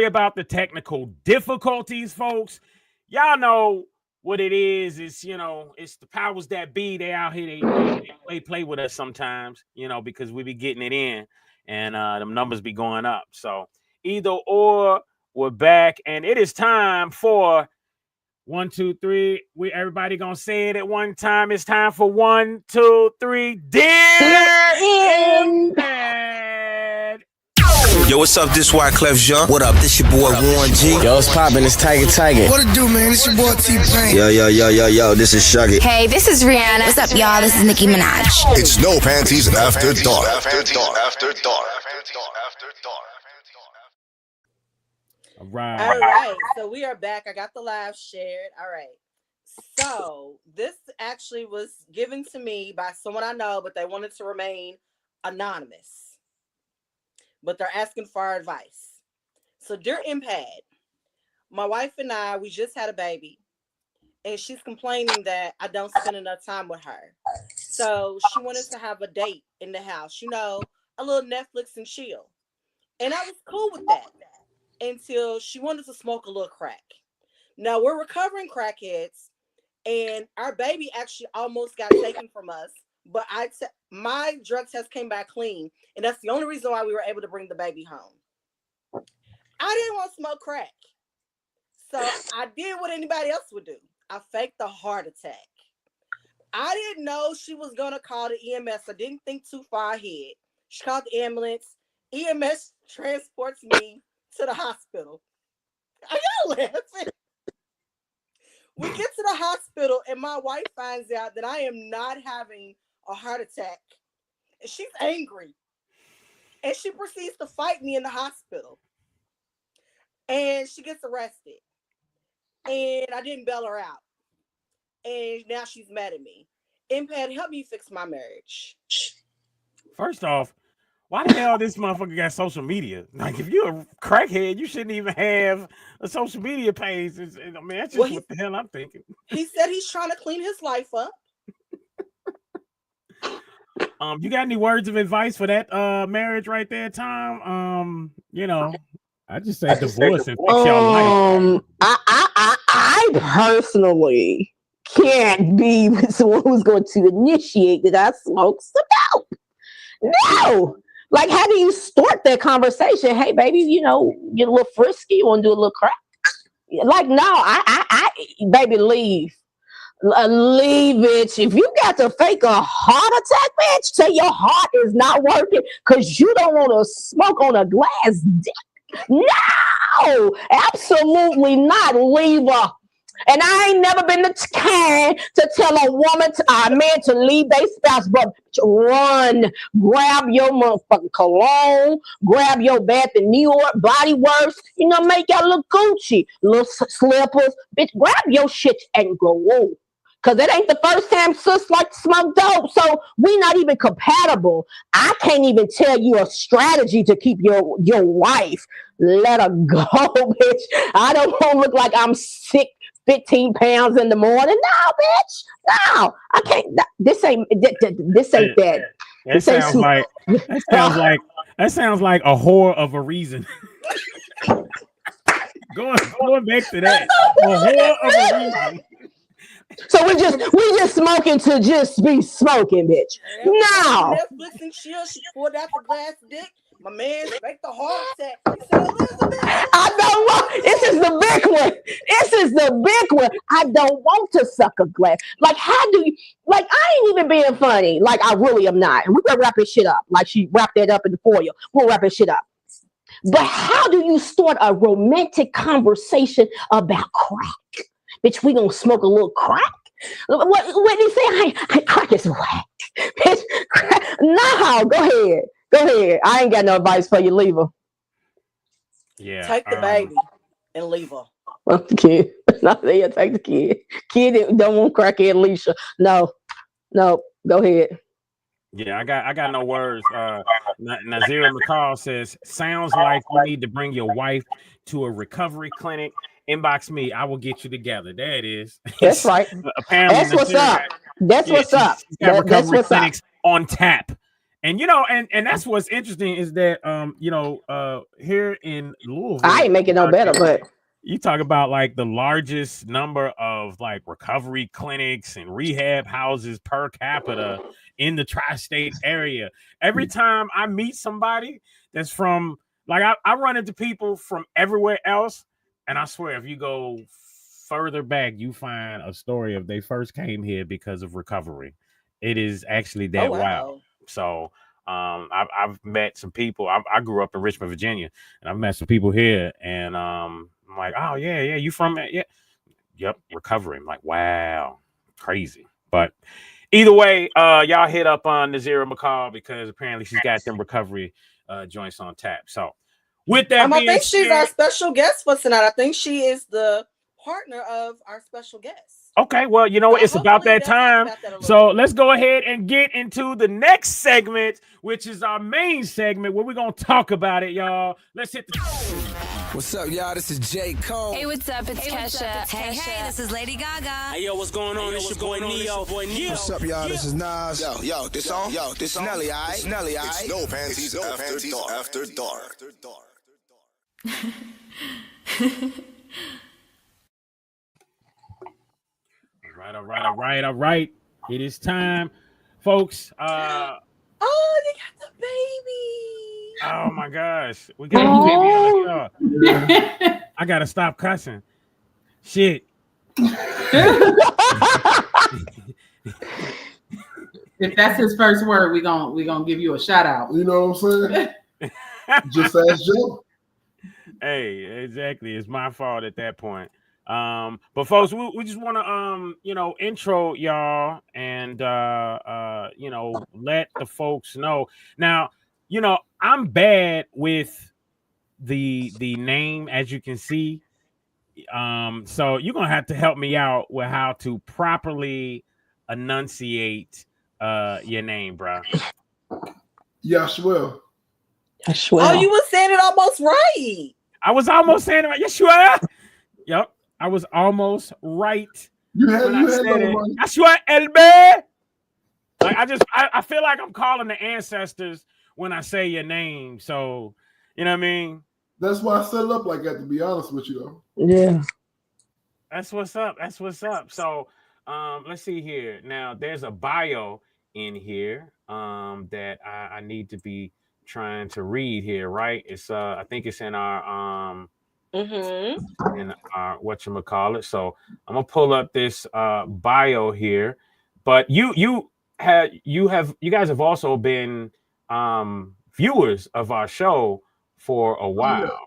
about the technical difficulties, folks. Y'all know what it is. It's it's the powers that be. They out here. They play with us sometimes. Because we be getting it in, and them numbers be going up. So either or, we're back, and it is time for 1, 2, 3. We everybody gonna say it at one time. It's time for 1, 2, 3. Dear Impact. Yo, what's up? This Wyclef Jean. What up? This your boy Warren G. Yo, it's poppin'. It's Tiger. What it do, man? It's your boy T-Pain. Yo. This is Shuggy. Hey, this is Rihanna. What's up, y'all? This is Nicki Minaj. It's No Panties After Dark. All right. All right. So we are back. I got the live shared. All right. So this actually was given to me by someone I know, but they wanted to remain anonymous. But they're asking for our advice. So, dear Impad, my wife and I, we just had a baby, and she's complaining that I don't spend enough time with her. So she wanted to have a date in the house, a little Netflix and chill. And I was cool with that until she wanted to smoke a little crack. Now, we're recovering crackheads, and our baby actually almost got taken from us. But my drug test came back clean, and that's the only reason why we were able to bring the baby home. I didn't want to smoke crack, so I did what anybody else would do. I faked a heart attack. I didn't know she was going to call the EMS. I didn't think too far ahead. She called the ambulance. EMS transports me to the hospital. Are y'all laughing? We get to the hospital, and my wife finds out that I am not having a heart attack, and she's angry, and she proceeds to fight me in the hospital, and she gets arrested, and I didn't bail her out, and now she's mad at me. Impad, help me fix my marriage. First off, why the hell this motherfucker got social media? Like, if you're a crackhead, you shouldn't even have a social media page. That's just what the hell I'm thinking. He said he's trying to clean his life up. You got any words of advice for that marriage right there, Tom? I just say divorce and fix your life. I personally can't be with someone who's going to initiate that I smoke some dope. No. Like, how do you start that conversation? Hey, baby, you're a little frisky. You want to do a little crack? Like, no, I baby, leave. Leave it. If you got to fake a heart attack, bitch, say your heart is not working because you don't want to smoke on a glass dick. No, absolutely not. Leave her. And I ain't never been the kind to tell a woman, a man to leave their spouse, but run, grab your motherfucking cologne, grab your Bath and New York Body Works, make y'all look Gucci, little slippers, bitch, grab your shit and go on. Because it ain't the first time sis like to smoke dope, so we not even compatible. I can't even tell you a strategy to keep your wife. Let her go, bitch. I don't want to look like I'm sick 15 pounds in the morning. No, bitch. No, I can't. This ain't that. That sounds like a whore of a reason. going back to that. A whore of a reason. So we just smoking to just be smoking, bitch. No. Netflix and chill. She poured out the glass dick. My man faked the heart attack. He said, Elizabeth. I don't want. This is the big one. I don't want to suck a glass. Like, how do you? Like, I ain't even being funny. Like, I really am not. And we're gonna wrap this shit up. Like, she wrapped that up in the foil. We'll wrap this shit up. But how do you start a romantic conversation about crack? Bitch, we gonna smoke a little crack? What did he say? I crack is whack. Bitch, crack. No, go ahead. I ain't got no advice for you. Leave her. Yeah. Take the baby and leave her. Well, the kid. Not there. Take the kid. Kid don't want crackhead Alicia. No. Go ahead. Yeah, I got no words. Nazira McCall says, sounds like you need to bring your wife to a recovery clinic. Inbox me. I will get you together. There it is. That's right. Apparently, that's what's up. That's what's up. She's got recovery clinics on tap. And and that's what's interesting is that here in Louisville, I ain't making no better, but you talk about like the largest number of like recovery clinics and rehab houses per capita in the tri-state area. Every time I meet somebody that's from like I run into people from everywhere else, and I swear if you go further back, you find a story of they first came here because of recovery. It is actually that wild. So I've met some people. I grew up in Richmond, Virginia, and I've met some people here, and I'm like, oh yeah, you from it? Yeah, yep, recovery. I'm like, wow, crazy. But either way, y'all hit up on Nazira McCall because apparently she's got them recovery joints on tap. So with that, I think she's our special guest for tonight. I think she is the partner of our special guest. Okay, well, you know what? It's about that time. So let's go ahead and get into the next segment, which is our main segment where we're going to talk about it, y'all. Let's hit the... What's up, y'all? This is J. Cole. Hey, what's up? It's Kesha. Hey, this is Lady Gaga. Hey, yo, what's going on? It's your boy Neo. What's up, y'all? This is Nas. Yo, this song? Yo, this is Nelly, aight? It's Nelly, aight? It's No Panties After Dark. All right. It is time, folks. Oh, they got the baby. Oh my gosh, we got the baby on the show. I gotta stop cussing. Shit. If that's his first word, we gonna give you a shout out. You know what I'm saying? Just ask Joe. Hey, exactly. It's my fault at that point. But folks, we just want to intro y'all and let the folks know. Now, I'm bad with the name, as you can see. So you're gonna have to help me out with how to properly enunciate your name, bro. Yashua. Oh, you were saying it almost right. I was almost saying it right. Yeshua. Yep. I was almost right. You had Yeshua Elbe. Like I feel like I'm calling the ancestors when I say your name. So you know what I mean? That's why I set it up like that, to be honest with you, though. Yeah. That's what's up. So let's see here. Now there's a bio in here that I need to be trying to read here, right? It's I think it's in our in our whatchamacallit. So I'm gonna pull up this bio here. But you guys have also been viewers of our show for a while.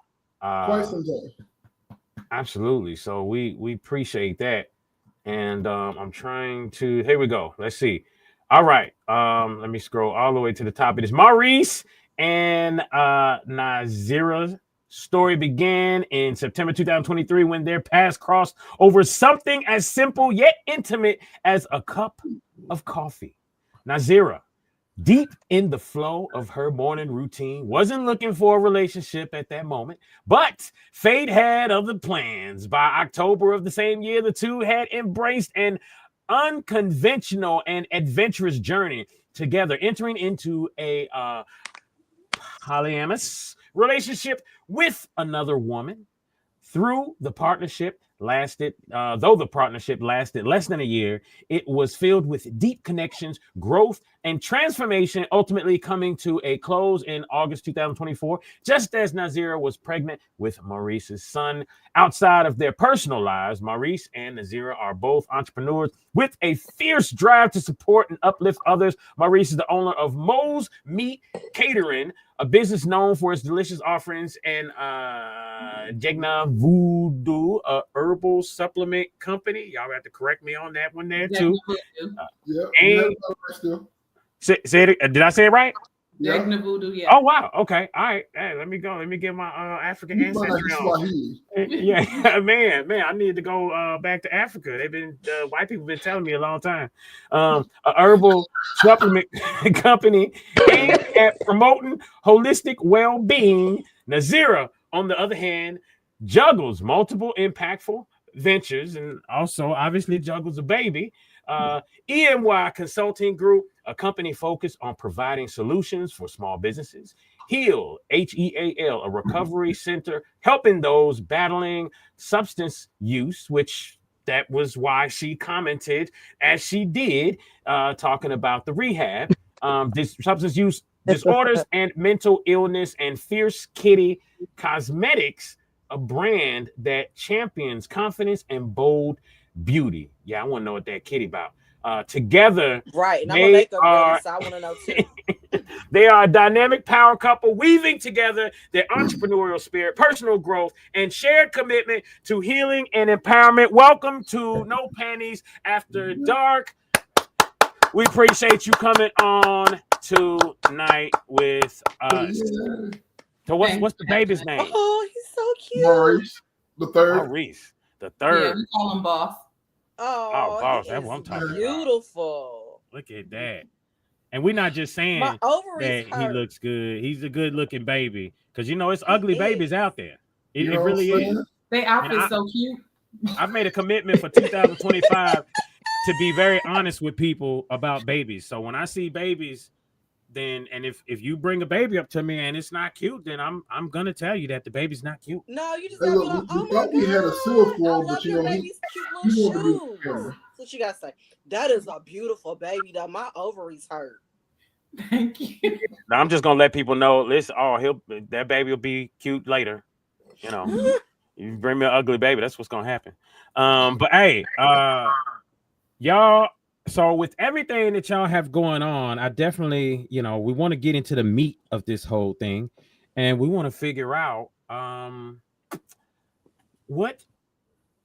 Quite some time. Absolutely. So we appreciate that. And I'm trying to, here we go. Let's see. All right. Let me scroll all the way to the top. It is Maurice and Nazira's story began in September 2023 when their paths crossed over something as simple yet intimate as a cup of coffee. Nazira, deep in the flow of her morning routine, wasn't looking for a relationship at that moment, but fate had other plans. By October of the same year, the two had embraced an unconventional and adventurous journey together, entering into a polyamorous relationship with another woman. Though the partnership lasted less than a year, it was filled with deep connections, growth, and transformation, ultimately coming to a close in August 2024, just as Nazira was pregnant with Maurice's son. Outside of their personal lives, Maurice and Nazira are both entrepreneurs with a fierce drive to support and uplift others. Maurice is the owner of Moe's Meat Catering, a business known for its delicious offerings, and Jegna Voodoo, a herbal supplement company. Y'all have to correct me on that one there too. Say it. Did I say it right? Jegna Voodoo, yeah. Oh wow. Okay. All right. Hey, let me go. Let me get my African ancestry on. Yeah, man. I need to go back to Africa. They've been white people been telling me a long time. A herbal supplement company aimed at promoting holistic well-being. Nazira, on the other hand, juggles multiple impactful ventures and also obviously juggles a baby. EMY Consulting Group a company focused on providing solutions for small businesses. Heal, HEAL, a recovery center helping those battling substance use, which that was why she commented as she did, talking about the rehab, this substance use disorders and mental illness, and Fierce Kitty Cosmetics, a brand that champions confidence and bold beauty. Yeah, I want to know what that kitty about. Together, Right, and I'm a they makeup girly, are so I want to know too. they are a dynamic power couple weaving together their entrepreneurial spirit, personal growth, and shared commitment to healing and empowerment. Welcome to No Panties After Dark. We appreciate you coming on tonight with us. So what's the baby's name? Oh, he's so cute. Maurice the third. Maurice the Yeah, third. we call him boss. Oh, boss, he that's what I'm is talking about. beautiful. Look at that. And we're not just saying My ovaries that he hurt. looks good. He's a good looking baby. Because you know it's ugly babies out there. It, You it know really what I'm is. They outfit so cute. I've made a commitment for 2025 to be very honest with people about babies. So when I see babies, then and if you bring a baby up to me and it's not cute, then I'm gonna tell you that the baby's not cute. No, you just Hey, gotta be look, like, we oh my thought we had a sewer for God, I him, love but you your know, baby's he cute wanted to be little a shoes. camera. That's what you gotta say. That is a beautiful baby, though. My ovaries hurt. Thank you. Now I'm just gonna let people know. Listen, that baby will be cute later. You know, you bring me an ugly baby, that's what's gonna happen. But hey, y'all. So with everything that y'all have going on, I definitely, we want to get into the meat of this whole thing, and we want to figure out what.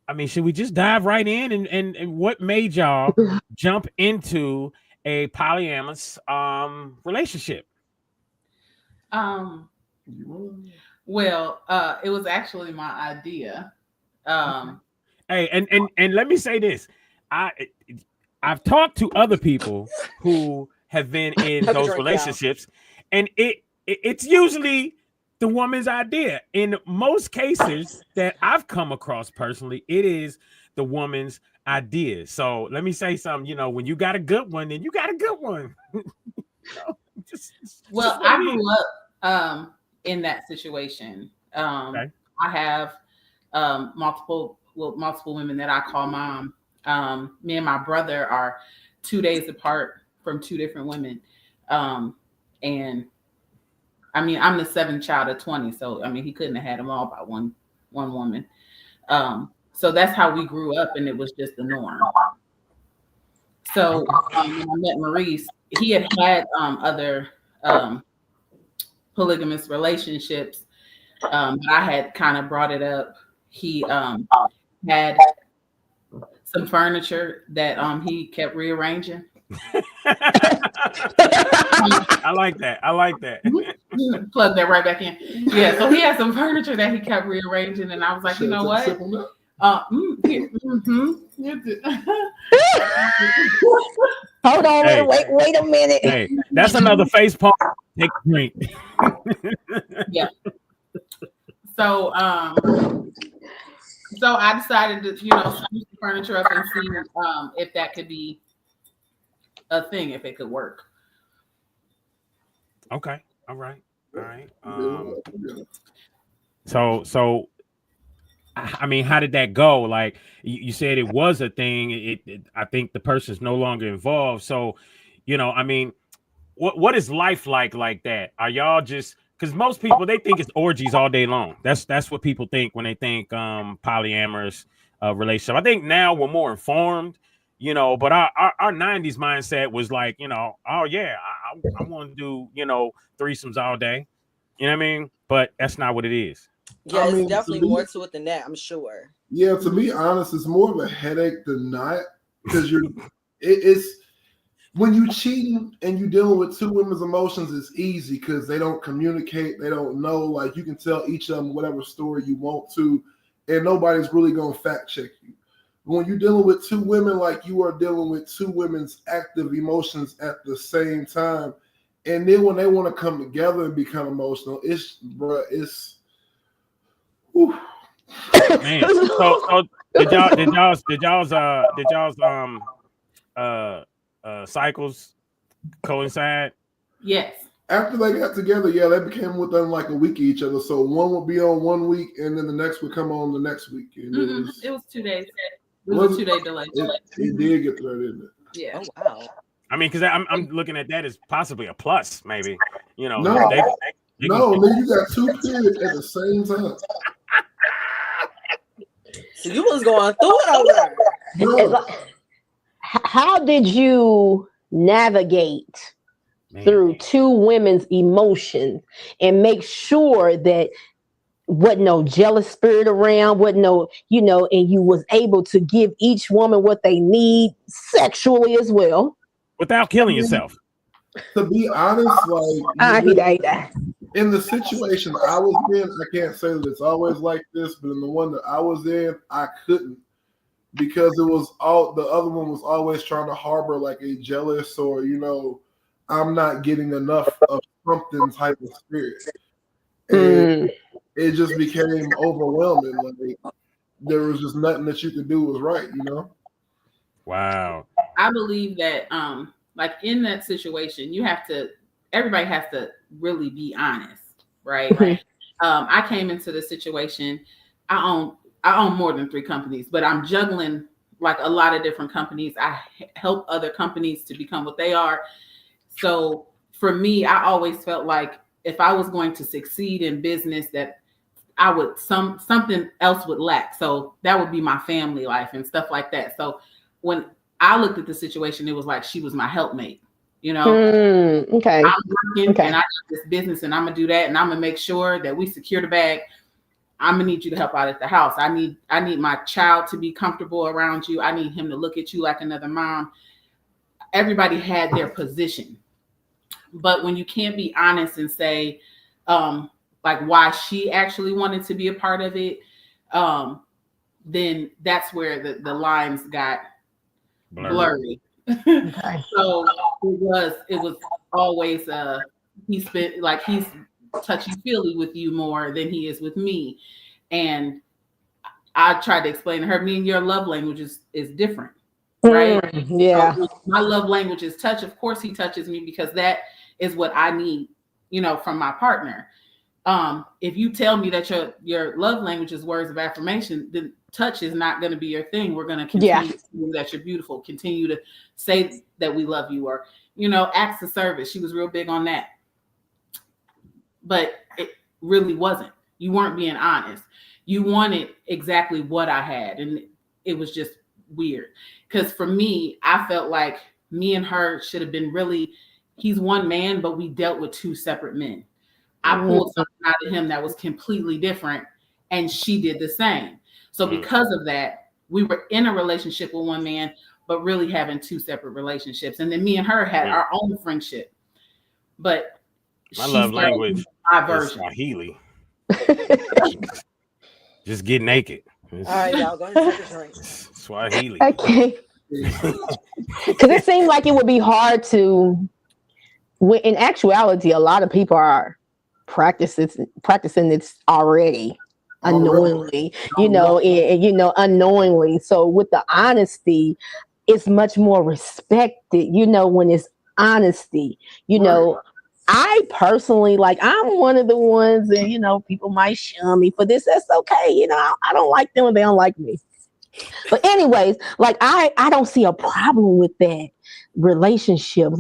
I mean, should we just dive right in and what made y'all jump into a polyamorous relationship? Well, it was actually my idea. Hey, and let me say this. I've talked to other people who have been in those relationships, and it's usually the woman's idea. In most cases that I've come across personally, it is the woman's idea. So let me say something. When you got a good one, then you got a good one. Well, I grew up in that situation. I have multiple women that I call mom. Me and my brother are 2 days apart from two different women. And I mean, I'm the seventh child of 20. So, I mean, he couldn't have had them all by one woman. So that's how we grew up, and it was just the norm. So when I met Maurice, he had other polygamous relationships, but I had kind of brought it up. He had some furniture that he kept rearranging. I like that. Plug that right back in. Yeah, so he had some furniture that he kept rearranging, and I was like, you know what? Hold on, wait a minute. Hey, that's another face palm. Take a drink. Yeah. So I decided to, switch the furniture up and see if that could be a thing, if it could work. Okay. All right. So I mean, how did that go? Like you said, it was a thing. I think the person's no longer involved. So, I mean, what is life like that? Are y'all just, because most people, they think it's orgies all day long. That's what people think when they think polyamorous relationship. I think now we're more informed, but our 90s mindset was like, oh yeah, I want to do, threesomes all day. You know what I mean? But that's not what it is. Yeah, it's definitely more to it than that, I'm sure. Yeah, to be honest, it's more of a headache than not, because it's when you cheating and you dealing with two women's emotions, it's easy because they don't communicate, they don't know. Like, you can tell each of them whatever story you want to, and nobody's really gonna fact check you. But when you're dealing with two women, like you are dealing with two women's active emotions at the same time, and then when they want to come together and become emotional, it's. Whew. Man, so did y'all's cycles coincide? Yes. After they got together, yeah, they became within like a week of each other. So one would be on 1 week, and then the next would come on the next week. And it was 2 days. It was a 2-day delay. It did get there, didn't it? Yeah. Oh wow. I mean, because I'm looking at that as possibly a plus, maybe. You know, No, man, you got 2 periods at the same time. So you was going through it over there. No. How did you navigate through 2 women's emotions and make sure that wasn't no jealous spirit around, wasn't no, and you was able to give each woman what they need sexually as well? Without killing yourself. To be honest, like in the situation I was in, I can't say that it's always like this, but in the one that I was in, I couldn't, because it was all the other one was always trying to harbor like a jealous or I'm not getting enough of something type of spirit. And it just became overwhelming. Like there was just nothing that you could do was right, Wow. I believe that like in that situation, everybody has to really be honest, right? I came into the situation, I own more than 3 companies, but I'm juggling like a lot of different companies. I help other companies to become what they are. So for me, I always felt like if I was going to succeed in business, that I would something else would lack. So that would be my family life and stuff like that. So when I looked at the situation, it was like she was my helpmate. Okay. I'm working and I got this business and I'm gonna do that and I'm gonna make sure that we secure the bag. I'm gonna need you to help out at the house. I need my child to be comfortable around you. I need him to look at you like another mom. Everybody had their position. But when you can't be honest and say, like why she actually wanted to be a part of it, then that's where the lines got blurry. Okay. So it was always he's touchy-feely with you more than he is with me. And I tried to explain to her, me and your love language is different. Right? Yeah. So my love language is touch. Of course he touches me because that is what I need, from my partner. If you tell me that your love language is words of affirmation, then touch is not going to be your thing. We're going to continue to say that you're beautiful, continue to say that we love you, or, acts of service. She was real big on that. But it really wasn't. You weren't being honest. You wanted exactly what I had. And it was just weird. Because for me, I felt like me and her should have been he's one man, but we dealt with 2 separate men. I pulled something out of him that was completely different, and she did the same. So because of that, we were in a relationship with one man, but really having 2 separate relationships. And then me and her had our own friendship. But my love language is Swahili. Just get naked. All right, y'all go ahead and take a drink. Swahili. Okay. Because it seemed like it would be hard to. In actuality, a lot of people are practicing this already unknowingly, unknowingly. So with the honesty, it's much more respected, when it's honesty, I personally, I'm one of the ones that, people might shun me for this. That's okay. I don't like them and they don't like me. But anyways, I don't see a problem with that relationship.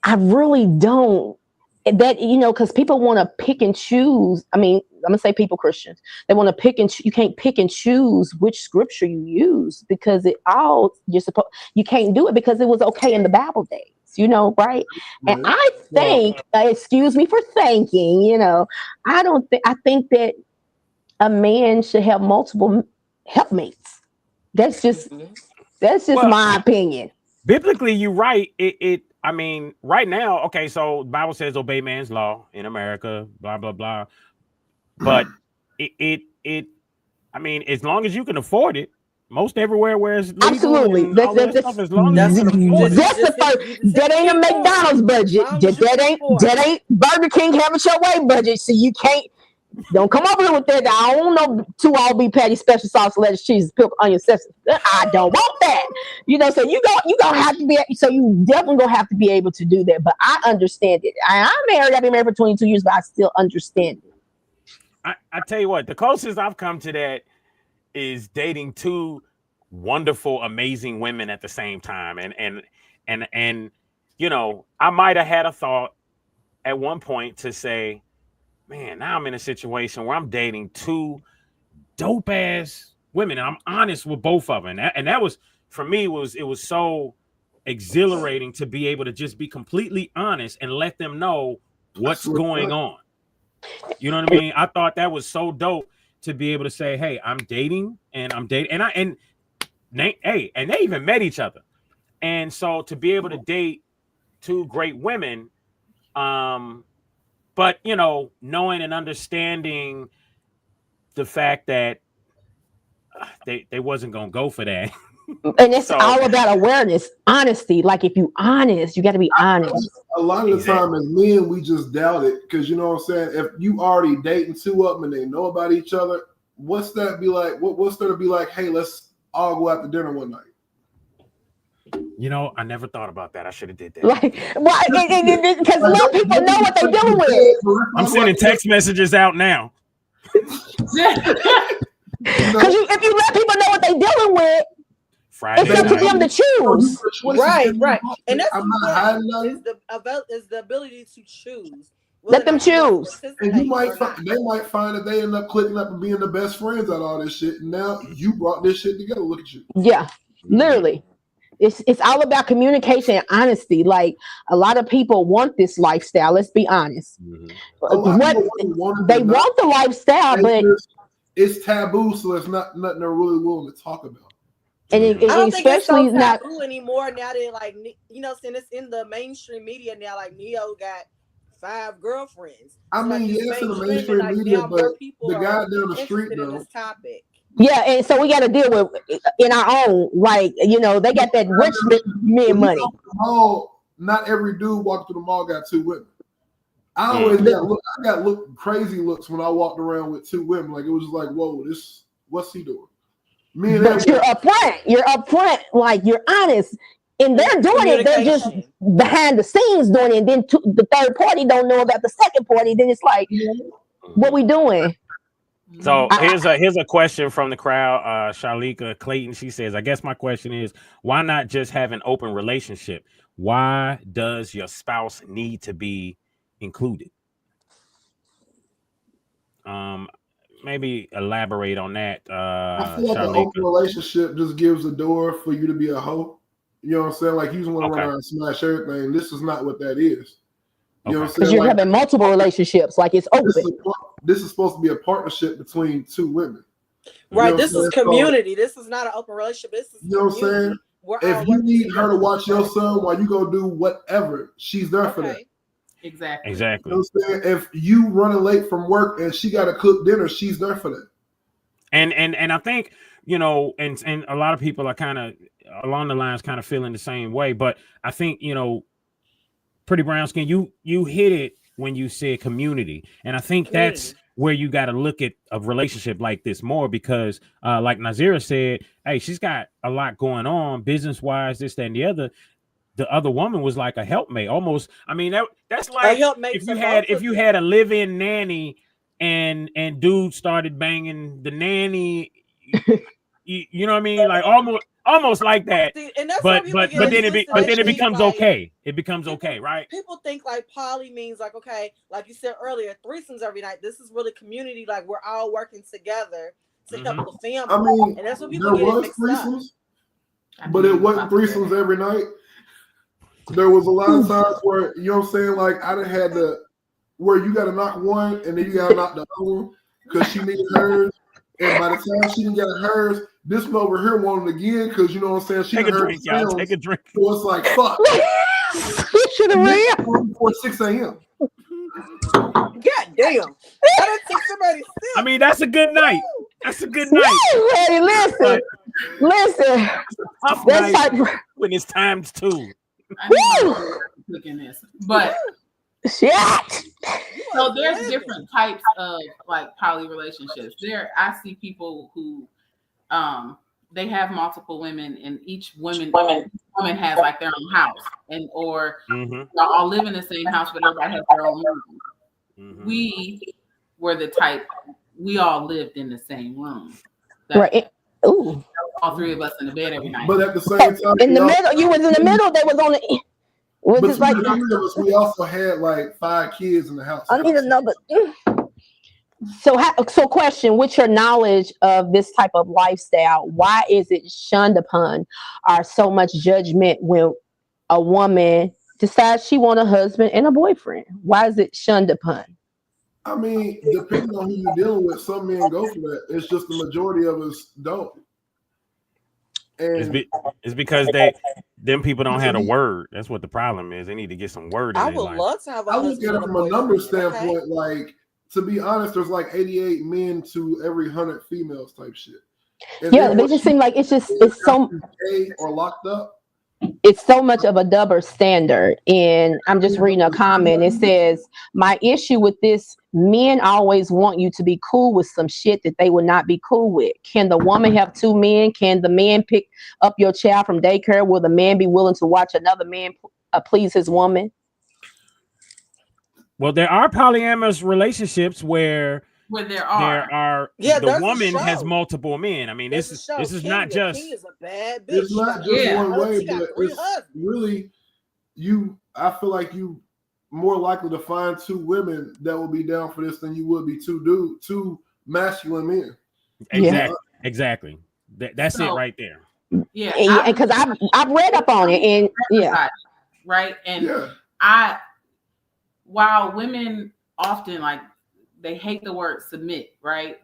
I really don't. That, because people want to pick and choose. I mean, I'm going to say people, Christians, they want to pick and you can't pick and choose which scripture you use because you can't do it because it was okay in the Bible days, right? And I think, excuse me for thinking, I think that a man should have multiple helpmates. That's just my opinion. Biblically, you're right. I mean, right now, okay, so the Bible says obey man's law in America, blah, blah, blah. But I mean, as long as you can afford it, most everywhere where it's legal. Absolutely. As long as you can afford it. That ain't a McDonald's budget. That ain't Burger King have it your way budget. So you can't Don't come over here with that. I don't know 2 all beef patty, special sauce, lettuce, cheese, pickle, onion, sesame. I don't want that. So you gonna have to be. So you definitely gonna have to be able to do that. But I understand it. I'm married. I've been married for 22 years, but I still understand it. I tell you what, the closest I've come to that is dating 2 wonderful, amazing women at the same time, and I might have had a thought at one point to say, man, now I'm in a situation where I'm dating 2 dope ass women, and I'm honest with both of them, and that was for me it was so exhilarating to be able to just be completely honest and let them know what's going on. You know what I mean? I thought that was so dope to be able to say, hey, I'm dating, and they even met each other, and so to be able to date 2 great women, but knowing and understanding the fact that they wasn't gonna go for that. And it's all about awareness, honesty. Like if you honest, you got to be honest. A lot of the time as men, we just doubt it because you know what I'm saying. If you already dating 2 of them and they know about each other, what's that be like? What's there to be like? Hey, let's all go out to dinner one night. I never thought about that. I should have did that. Like, why? Because a lot of people know what they're dealing with. I'm sending text messages out now. Because if you let people know what they're dealing with, Friday it's up to them to choose. Right. And that's is the ability to choose. Let them choose. And they might find that they end up clicking up and being the best friends out of all this shit. And now you brought this shit together. Look at you. Yeah, literally. It's all about communication and honesty. Like a lot of people want this lifestyle. Let's be honest. Mm-hmm. They want the lifestyle, but it's taboo, so it's not nothing they're really willing to talk about. And I don't think it's so not taboo anymore. Now that since it's in the mainstream media now, like Neo got 5 girlfriends. I mean, yes, in the mainstream media, but the guy down the street in though. this topic. Yeah, and so we got to deal with in our own, like they got that rich men money. Not every dude walking through the mall got 2 women. I always got crazy looks when I walked around with 2 women. Like it was just like, whoa, what's he doing? But you're upfront, like you're honest, and they're doing it. They're just behind the scenes doing it. And then the third party don't know about the second party. Then it's like, what we doing? So here's a question from the crowd. Shalika Clayton, she says, I guess my question is, why not just have an open relationship? Why does your spouse need to be included? Maybe elaborate on that. I feel like an open relationship just gives a door for you to be a hoe. You know what I'm saying? Like you just want to run around and smash everything. This is not what that is. You know what I'm saying? Because you're having multiple relationships, like it's open. This is supposed to be a partnership between 2 women. Right. This is community. This is not an open relationship. This is what I'm saying? If you need her to watch your son while you go do whatever, she's there for that. Exactly. You know what I'm saying? If you running late from work and she got to cook dinner, she's there for that. And I think, and a lot of people are kind of along the lines kind of feeling the same way. But I think, Pretty Brown Skin, you hit it when you said community. And I think that's where you got to look at a relationship like this more because like Nazira said, hey, she's got a lot going on business wise, this, that, and the other. The other woman was like a helpmate almost. I mean, that's like if you had a live-in nanny and dude started banging the nanny, you know what I mean? Like almost like that. See, and that's but then it becomes like, okay. It becomes okay, right? People think like poly means like, okay, like you said earlier, threesomes every night. This is really community, like we're all working together to help the family. I mean, and that's what people get mixed threesomes, up. But it wasn't threesomes every night. There was a lot of times where, you know what I'm saying, like I done had where you got to knock one and then you got to knock the other one because she needed hers. And by the time she didn't get hers, this one over here wanted again because, you know what I'm saying, she take a drink, y'all. Take a drink. So it's like, fuck. Should have ran before 6 a.m. God damn. I mean, that's a good night. That's a good night. Hey, listen. That's like when it's times 2. Look in this, but Shit. So there's different types of like poly relationships. I see people who they have multiple women, and each woman has like their own house, and or y'all all live in the same house, but everybody has their own room. We were the type, we all lived in the same room. Right. Ooh. All three of us in the bed every night. But at the same time, in the middle, you was in the middle. They was on the. Was but just like we also had like 5 kids in the house. I need to know, but so question: with your knowledge of this type of lifestyle, why is it shunned upon, or so much judgment when a woman decides she want a husband and a boyfriend? Why is it shunned upon? I mean, depending on who you're dealing with, some men go for that. It's just the majority of us don't. And it's because them people don't have a word. That's what the problem is. They need to get some word in I their would life. love to have a I look at it from a numbers standpoint. Okay. Like, to be honest, there's like 88 men to every 100 females type shit. And yeah, they just seem like it's so or locked up. It's so much of a double standard. And I'm just reading a comment. It says, my issue with this, men always want you to be cool with some shit that they would not be cool with. Can the woman have 2 men? Can the man pick up your child from daycare? Will the man be willing to watch another man please his woman? Well, there are polyamorous relationships where there are the woman has multiple men. I mean, this is not just. King is a bad bitch. It's not just one way, but it's really I feel like you more likely to find 2 women that will be down for this than you would be 2 masculine men. Exactly. That's it right there. Yeah, because I've read up on it, and right, and while women often like they hate the word submit, right?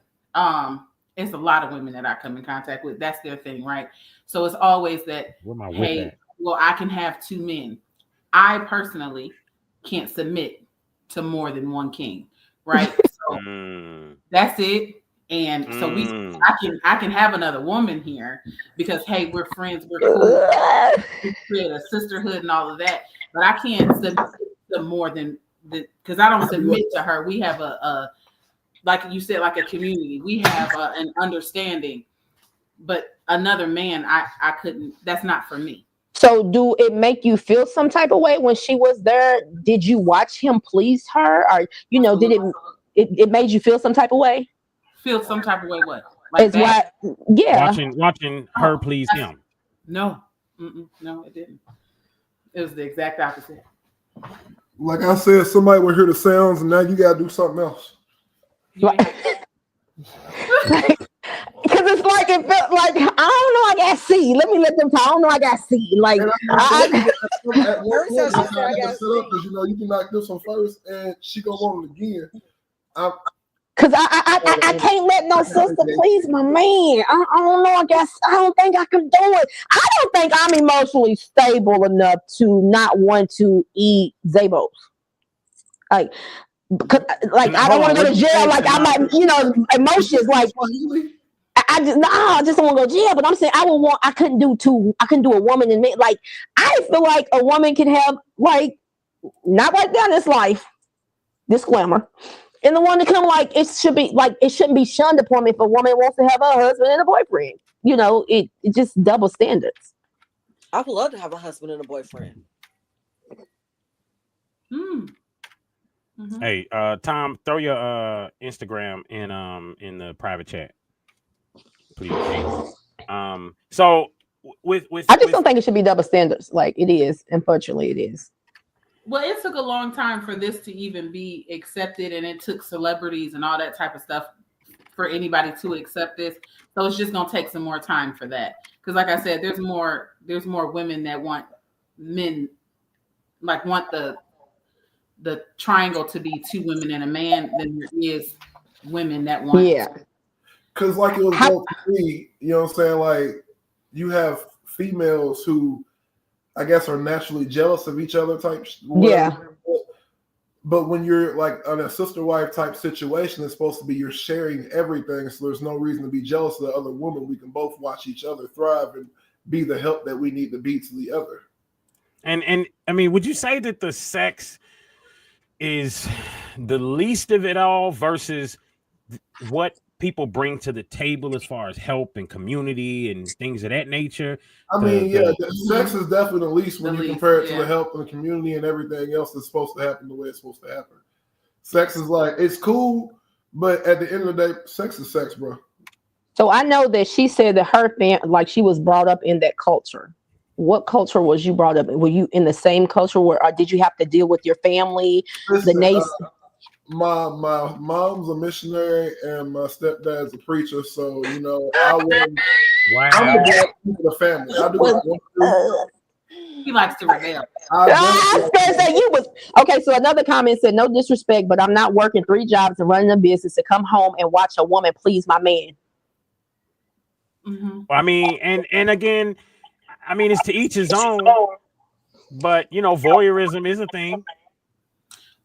It's a lot of women that I come in contact with. That's their thing, right? So it's always that, hey, well, I can have 2 men. I personally can't submit to more than one king, right? So that's it. And so I can have another woman here because hey, we're friends, we're cool, we create a sisterhood and all of that. But I can't submit to more than because I don't submit to her. We have a like you said, like a community. We have an understanding. But another man, I couldn't. That's not for me. So do it make you feel some type of way when she was there? Did you watch him please her, or did it made you feel some type of way? Feel some type of way? What? Like it's why, yeah. Watching her please him. No, no, it didn't. It was the exact opposite. Like I said, somebody will hear the sounds, and now you gotta do something else. Because it's like it felt like I don't know. I got C. Let me let them talk. I don't know. I got C. Like because you can knock this one first, and she gonna want it again. Because I can't let no sister please my man. I don't know. I don't think I can do it. I don't think I'm emotionally stable enough to not want to eat Zabos. Like I don't want to go to jail. Like I'm like, emotions. Like I just don't want to go to jail. But I'm saying I couldn't do a woman and me. Like I feel like a woman can have like not right down this life. Disclaimer. And the one to come, like it shouldn't be shunned upon if a woman wants to have a husband and a boyfriend. It just double standards. I would love to have a husband and a boyfriend. Mm-hmm. Hey, Tom, throw your Instagram in the private chat, please. So I just don't think it should be double standards. Like it is, unfortunately, it is. Well, it took a long time for this to even be accepted, and it took celebrities and all that type of stuff for anybody to accept this. So it's just gonna take some more time for that. Because, like I said, there's more women that want men, like want the triangle to be 2 women and a man than there is women that want. Yeah. Because like it was both to me, you know what I'm saying? Like you have females who I guess are naturally jealous of each other type. Yeah. But when you're like on a sister wife type situation, it's supposed to be you're sharing everything. So there's no reason to be jealous of the other woman. We can both watch each other thrive and be the help that we need to be to the other. And I mean, would you say that the sex is the least of it all versus what people bring to the table as far as help and community and things of that nature. I mean, the sex is definitely the least when you compare it to the help and the community and everything else that's supposed to happen the way it's supposed to happen. Sex is like, it's cool, but at the end of the day, sex is sex, bro. So I know that she said that her like she was brought up in that culture. What culture was you brought up in? Were you in the same culture or did you have to deal with your family? Listen, the nation? My mom's a missionary and my stepdad's a preacher, so you know I was. Wow. I'm the family. I do what I want to do. He likes to rebel. Okay, so another comment said, no disrespect, but I'm not working 3 jobs and running a business to come home and watch a woman please my man. Mm-hmm. I mean, and again, I mean, it's to each his own, but you know, voyeurism is a thing.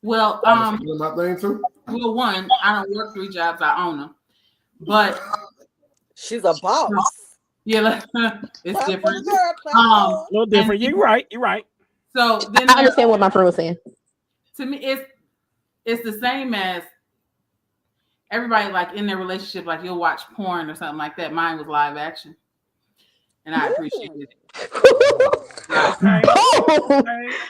Well, my thing too. Well, one, I don't work 3 jobs, I own them, but she's a boss. Yeah, it's different. A little different. You're right. So then I understand what my friend was saying. To me, it's the same as everybody like in their relationship, like you'll watch porn or something like that. Mine was live action, and I appreciated it.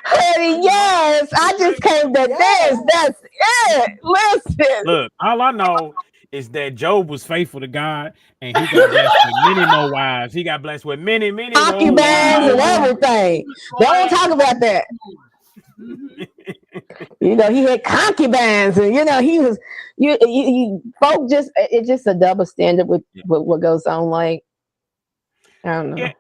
Hey, yes, I just came to this. That's it. Listen. Look, all I know is that Job was faithful to God, and he got blessed with many more wives. He got blessed with many concubines and everything. They don't talk about that. You know, he had concubines, and you know, he was you folk just it's just a double standard with what goes on. Like, I don't know. Yeah.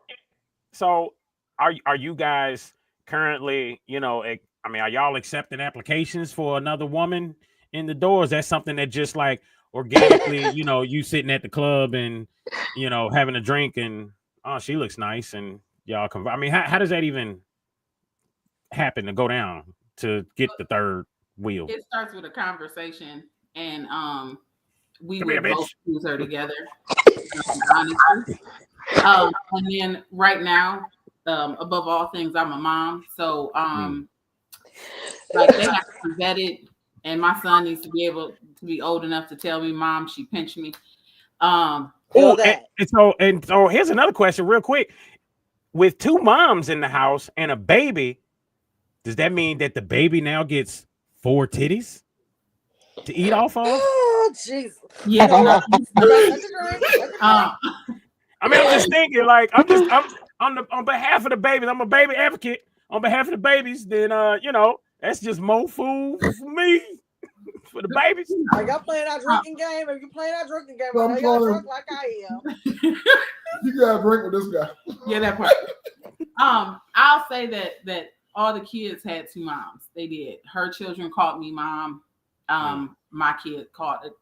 So are you guys currently, you know, I mean, are y'all accepting applications for another woman in the door? Is that something that just like organically, you know, you sitting at the club and, you know, having a drink and, oh, she looks nice and y'all come. I mean, how does that even happen to go down to get the third wheel? It starts with a conversation and we would both choose her together. Honestly. And then right now, above all things, I'm a mom. So like they have to be vetted, and my son needs to be able to be old enough to tell me, Mom, she pinched me. And so here's another question real quick. With 2 moms in the house and a baby, does that mean that the baby now gets 4 titties to eat off of? Oh, Jesus. Yeah. I mean, I'm just thinking, like, I'm on behalf of the babies. I'm a baby advocate. On behalf of the babies, then you know, that's just more food for me. For the babies. Are y'all playing our drinking game? Are you playing our drinking game? Are y'all drunk like I am? You gotta drink with this guy. Yeah, that part. I'll say that all the kids had 2 moms. They did. Her children called me mom. My kid called it.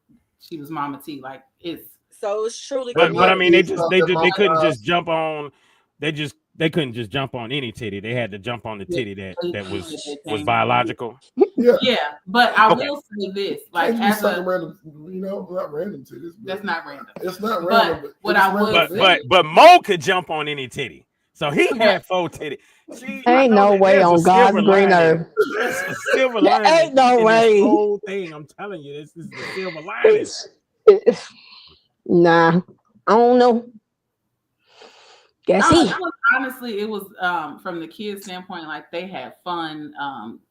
She was Mama T. Like it's. So it's truly. But I mean, they couldn't just jump on. They couldn't just jump on any titty. They had to jump on the titty that was biological. Yeah, but I will say this: like as a random, you know, not random titties. That's not random. It's not random. But what I would, but Mo could jump on any titty, so he had 4 titties. See, ain't no way on God's green earth. That's a silver lining. Ain't no way. This whole thing, I'm telling you, this is the silver lining. Nah, I don't know. Honestly, it was from the kids' standpoint, like they had fun.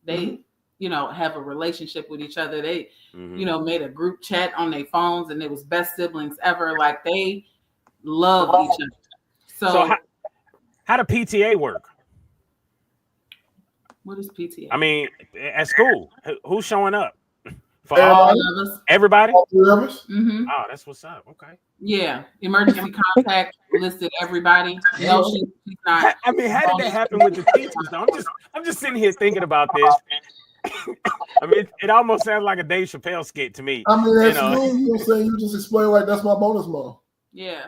They, you know, have a relationship with each other. They, you know, made a group chat on their phones, and it was best siblings ever. Like they love each other. So how do PTA work? What is PTA? I mean, at school, who's showing up? For all of us. Everybody? All 3 of us? Mm-hmm. Oh, that's what's up. Okay. Yeah. Emergency contact listed everybody. No, she's not. I mean, how did that happen with the teachers, though? I'm just sitting here thinking about this. I mean, it almost sounds like a Dave Chappelle skit to me. I mean, that's cool. You know what I'm saying? You just explain like that's my bonus mom. Yeah.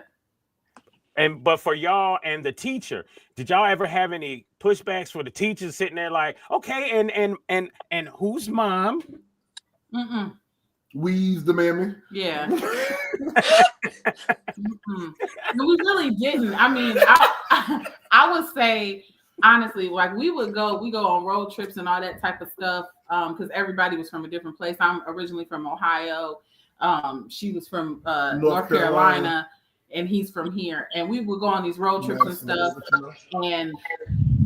But for y'all and the teacher, did y'all ever have any pushbacks for the teachers sitting there like, okay, and whose mom? Weeze the mammy. Yeah. We really didn't. I mean, I would say honestly, like we go on road trips and all that type of stuff. Because everybody was from a different place. I'm originally from Ohio. She was from North Carolina, and he's from here. And we would go on these road trips and stuff. And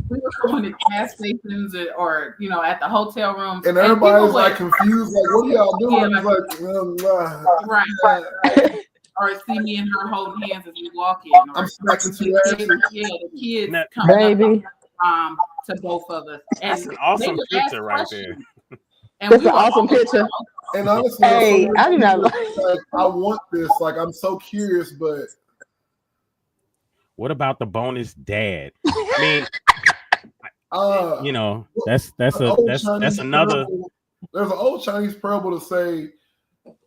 we were going to gas stations or at the hotel rooms. And everybody's like confused, like, what are y'all doing? Right. Or see me and her holding hands as we walk in. Or I'm smacking two asses. Yeah, the kids coming up to both of us. And that's an awesome picture right there. And that's an awesome picture. And honestly, hey, I do not like, I want this. Like, I'm so curious, but what about the bonus dad? I mean, that's another. There's an old Chinese parable to say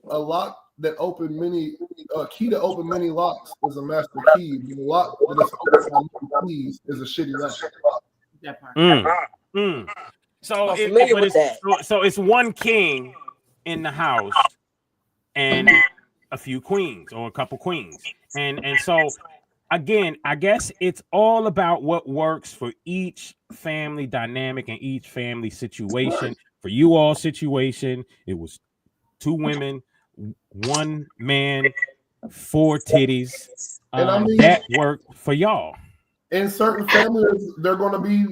a lock that open many key to open many locks is a master key. The lock that is open by many keys is a shitty lock. So it's one king in the house and a few queens or a couple queens. And so again, I guess it's all about what works for each family dynamic and each family situation. Right. For you all situation, it was 2 women, 1 man, 4 titties. And I mean, that worked for y'all. In certain families, there are going to be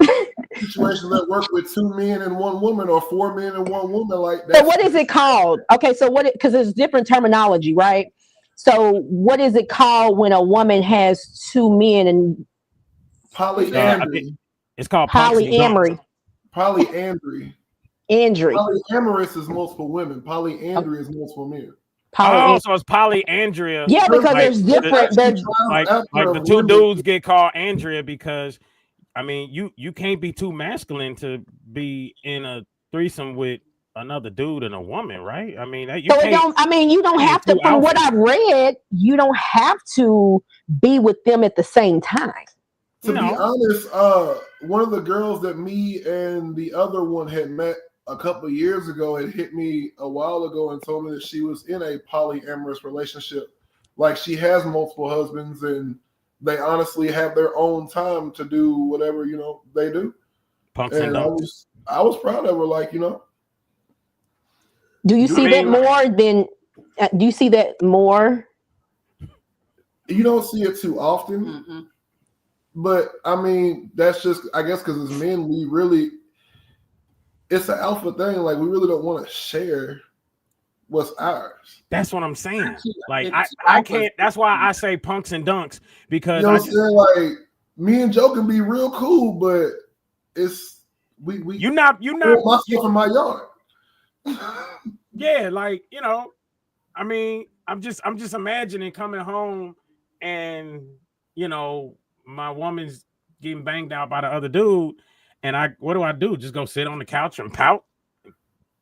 situations that work with 2 men and 1 woman, or 4 men and 1 woman. Like that. So what is it called? Okay, so because there's different terminology, right? So what is it called when a woman has 2 men and polyandry? It's called polyamory. Polyandry. Polyamorous is multiple women. Polyandry is multiple men. So it's polyandria. Yeah, because there's different. Like the 2 dudes get called Andrea because, I mean, you can't be too masculine to be in a threesome with another dude and a woman, right? I mean, you don't have to. From what I've read, you don't have to be with them at the same time. To be honest, one of the girls that me and the other one had met a couple of years ago had hit me a while ago and told me that she was in a polyamorous relationship. Like, she has multiple husbands and they honestly have their own time to do whatever, they do. Punks and dunks. I was proud of her, like, Do you see that more than, do you see that more? You don't see it too often. Mm-hmm. But, I mean, that's just, I guess, because as men, it's an alpha thing. Like, we really don't want to share what's ours. That's what I'm saying. Like, I can't. That's why I say punks and dunks, because you know what I'm saying. Like, me and Joe can be real cool, but it's we. You're not my stuff in my yard. Yeah, like, I mean, I'm just imagining coming home and my woman's getting banged out by the other dude. And what do? Just go sit on the couch and pout?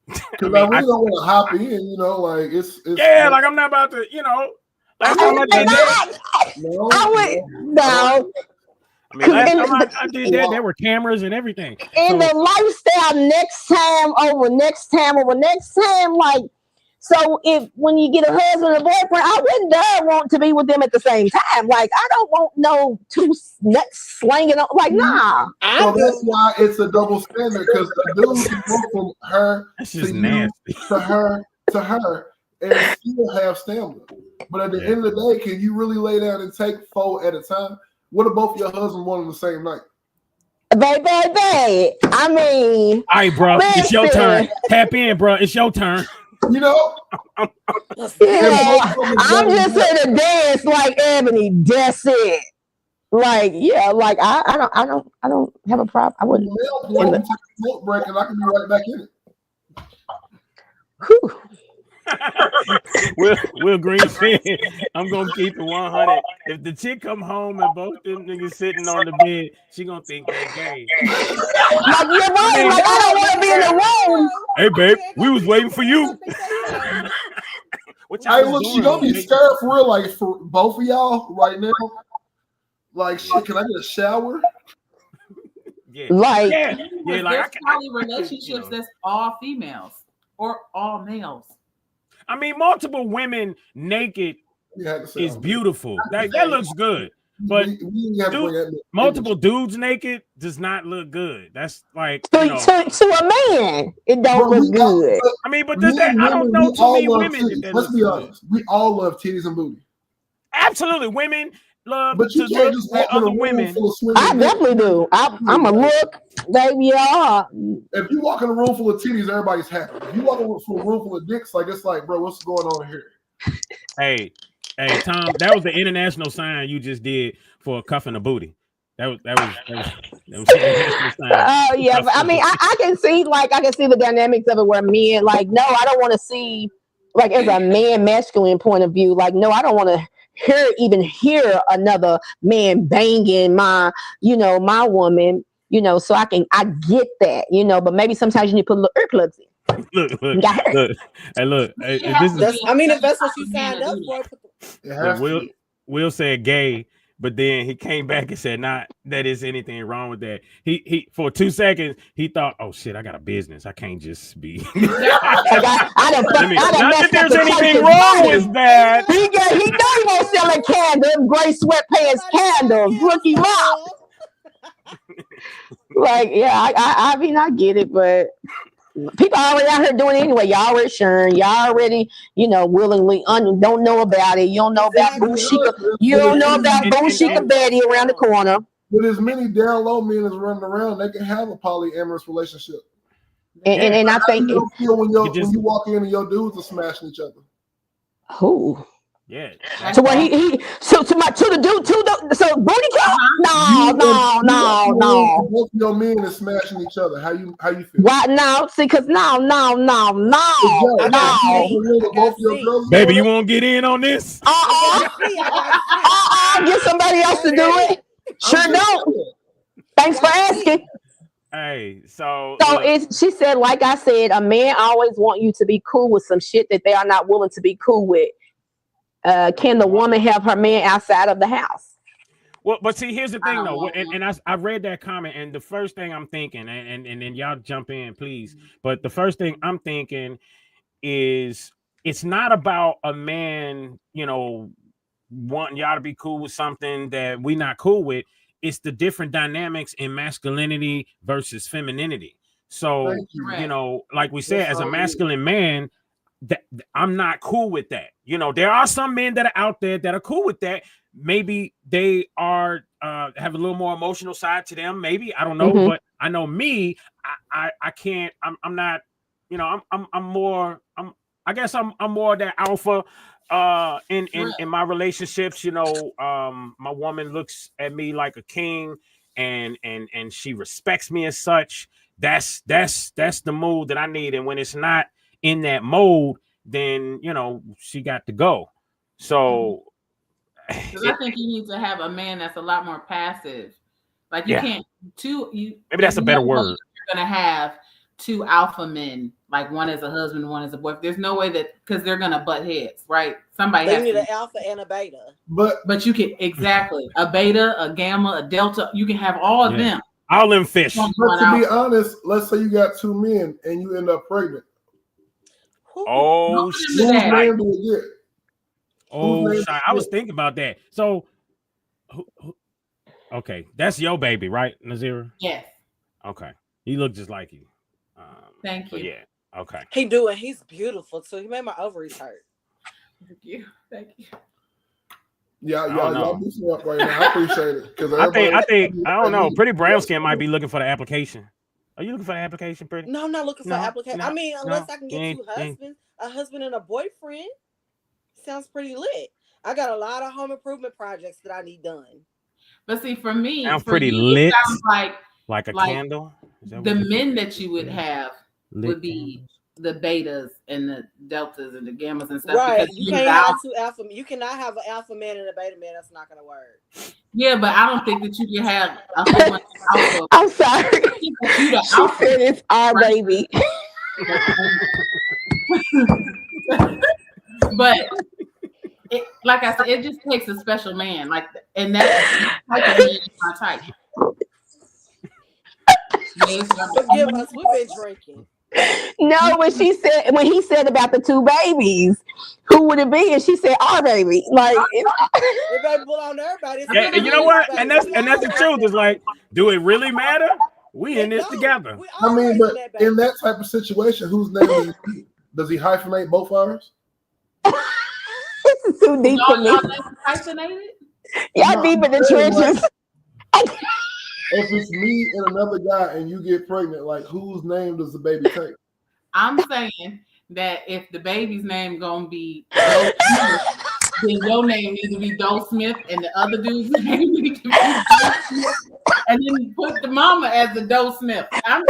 Because I really don't want to hop in, like it's yeah, like I'm not about to, last time I did that. No. I mean, last time I did that, there were cameras and everything. And the lifestyle next time, like, so when you get a husband and a boyfriend, I wouldn't want to be with them at the same time. Like, I don't want no 2 nuts slanging on. Like, nah. So that's why it's a double standard, because the dude can go from her to nasty. To her and still have stamina. But at the end of the day, can you really lay down and take 4 at a time? What if both your husbands want on the same night? Baby. I mean, all right, bro, it's your turn. Tap in, bro. It's your turn. I'm just here to dance like Ebony. That's it. Like, yeah, like I don't have a problem. I wouldn't. Take a smoke break and I can be right back in it. Will Green said, I'm gonna keep it 100. If the chick come home and both them niggas sitting on the bed, she gonna think they're gay. Like, you're right. Like, I don't want to be in the room. Hey, babe, we was waiting for you. Hey, look, she gonna be scared for real, like, for both of y'all right now. Like, shit, can I get a shower? Yeah. Like, there's probably relationships that's all females or all males. I mean, multiple women naked is beautiful. That looks good. but we have to bring that multiple dudes naked does not look good. That's like to a man, it don't look good. I mean, but does that? I don't know too many women. Let's be honest. We all love titties and booty. Absolutely, women love but you to can't look just walk at in a other room women. full of swimming. I definitely do. I'm a look, baby. Yeah. If you walk in a room full of titties, everybody's happy. If you walk in a room full of dicks, like it's like, bro, what's going on here? Hey, Tom, that was the international sign you just did for a cuff and a booty. That was Oh yeah, but I mean, I can see the dynamics of it where men like, no, I don't want to see like as a man masculine point of view, like, no, I don't want to hear another man banging my woman, so I get that, but maybe sometimes you need to put little earplugs in. Look. Hey, look. If that's what you signed up for. Will said gay, but then he came back and said not that is anything wrong with that. He for 2 seconds he thought, oh shit, I got a business. I can't just be. Not that there's anything wrong with that. He know he was selling candles, gray sweatpants candles. Look him up. Like, yeah, I mean, I get it, but people are already out here doing it anyway. Y'all already sharing. Y'all already, willingly don't know about it. You don't know about Bushika. You don't know about Bushika Betty around the corner. With as many down low men as running around, they can have a polyamorous relationship. And I think you feel when you walk in and your dudes are smashing each other. Who? Yeah. So what so booty count? No. Both your men are smashing each other. How you feel? Why now? See, because no. Baby, you won't get in on this? Get somebody else to do it. Sure don't. Thanks for asking. Hey, so she said, like I said, a man always want you to be cool with some shit that they are not willing to be cool with. Can the woman have her man outside of the house? Well, but see, here's the thing though, and I read that comment, and the first thing I'm thinking, and then y'all jump in, please. But the first thing I'm thinking is it's not about a man, wanting y'all to be cool with something that we not cool with. It's the different dynamics in masculinity versus femininity. So, like we said, as a masculine man, that I'm not cool with that. There are some men that are out there that are cool with that. Maybe they are have a little more emotional side to them. Maybe, I don't know, but I know me, I can't. I'm not. I'm more. I guess I'm more that alpha. In my relationships, my woman looks at me like a king, and she respects me as such. That's the mood that I need. And when it's not in that mode, then she got to go. So I think you need to have a man that's a lot more passive. Like you can't maybe that's a better word. You're gonna have two alpha men, like one is a husband, one is a boyfriend. There's no way that, because they're gonna butt heads, right? Somebody need an alpha and a beta. But you can a beta, a gamma, a delta. You can have all of them. All them fish. But to be honest, let's say you got two men and you end up pregnant. Oh shit! Man do it get? I was thinking about that. So, okay, that's your baby, right, Nazira? Yes. Okay, he looked just like you. Thank you. Yeah. Okay. He's beautiful too. He made my ovaries hurt. Thank you. Y'all messing up right now. I appreciate it because I think I don't know. Pretty brown skin might be looking for the application. Are you looking for the application, Pretty? No, I'm not looking for application. No, I mean, unless I can get two husbands, a husband and a boyfriend. Sounds pretty lit. I got a lot of home improvement projects that I need done. But see, for me, sounds pretty lit. Sounds like a candle. The men that you would have would be the betas and the deltas and the gammas and stuff. Right. You can't have two alpha. You cannot have an alpha man and a beta man. That's not gonna work. Yeah, but I don't think that you can have a whole bunch of alpha. I'm sorry. She said it's our baby. But like I said, it just takes a special man, and that's type of man is my type. Forgive us, we've been drinking. No, when he said about the 2 babies, who would it be? And she said, our baby. Like, It better pull on everybody. Yeah, and you know what? And that's the truth. It's like, do it really matter? We in this together. I mean, but in that type of situation, whose name does he hyphenate both ours? This is too deep for me. Hyphenated? Y'all deep in the trenches. If it's me and another guy and you get pregnant, like whose name does the baby take? I'm saying that if the baby's name gonna be Doe Smith, then your name needs to be Doe Smith and the other dude's name needs to be Doe Smith, and then put the mama as the Doe Smith. I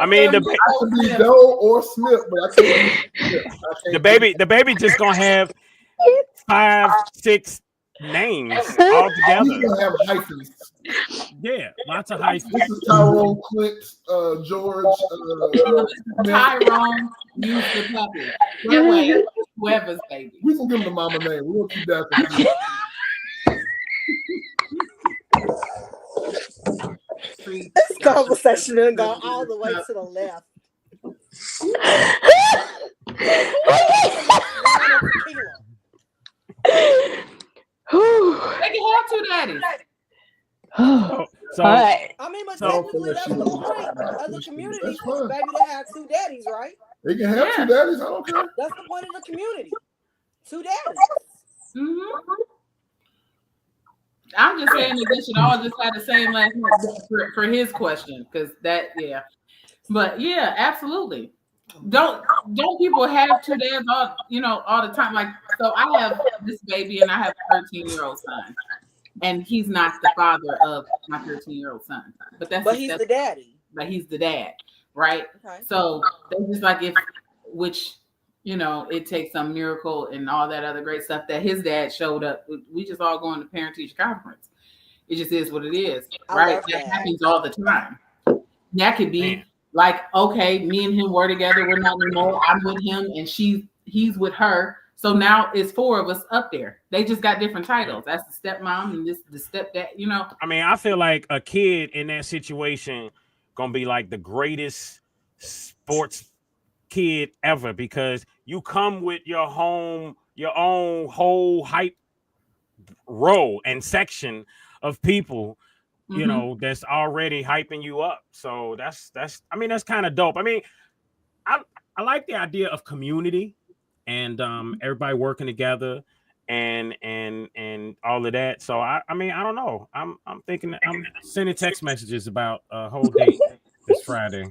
mean, I could be Doe or Smith, but I can't be Smith. The baby just gonna have 5, 6 names all together. He's gonna have hyphens. Yeah, lots of hyphens. This is Tyrone, Clint, George. Tyrone, use the puppy. That way, whoever's baby. We can give him the mama name. We won't keep that. This conversation done gone all the way to the left. They can have 2 daddies. So, I mean, but technically that's the point of the community for baby to have 2 daddies, right? They can have 2 daddies. I don't care. That's the point of the community. 2 daddies. Mm-hmm. I'm just saying that they should all just have the same last name for his question, because that, yeah. But yeah, absolutely. Don't people have 2 dads all the time? Like, so I have this baby and I have a 13-year-old son, and he's not the father of my 13-year-old son, but he's the daddy. But he's the dad, right? Okay. So they just like it takes some miracle and all that other great stuff that his dad showed up. We just all going to parent-teacher conference. It just is what it is, right? That happens all the time. That could be like, okay, me and him were together. We're not anymore. I'm with him, and he's with her. So now it's 4 of us up there. They just got different titles. That's the stepmom and this the stepdad. I mean, I feel like a kid in that situation gonna be like the greatest sports kid ever, because you come with your own whole hype row and section of people, that's already hyping you up. So that's kind of dope. I mean, I like the idea of community and everybody working together and all of that. So I mean, I don't know. I'm thinking I'm sending text messages about a whole date this Friday.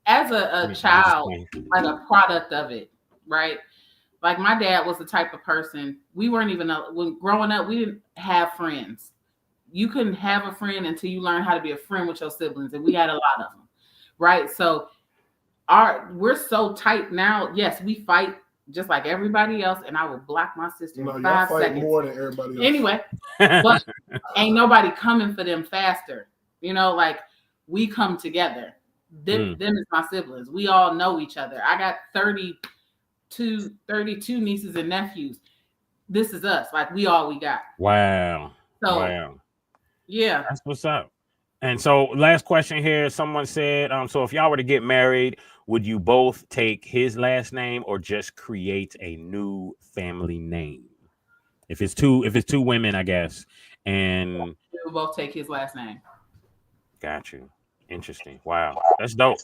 As a child, like a product of it, right? Like my dad was the type of person, we weren't even, when growing up, we didn't have friends. You couldn't have a friend until you learn how to be a friend with your siblings. And we had a lot of them, right? So we're so tight now. Yes, we fight just like everybody else. And I will block my sister in 5 seconds. More than everybody else. Anyway, but ain't nobody coming for them faster. Like we come together. Them is my siblings. We all know each other. I got 32 nieces and nephews. This is us. Like we got. Wow. So, wow. Yeah. That's what's up. And so last question here. Someone said, so if y'all were to get married, would you both take his last name or just create a new family name? If it's two women, I guess. And we will both take his last name. Got you. Interesting. Wow. That's dope.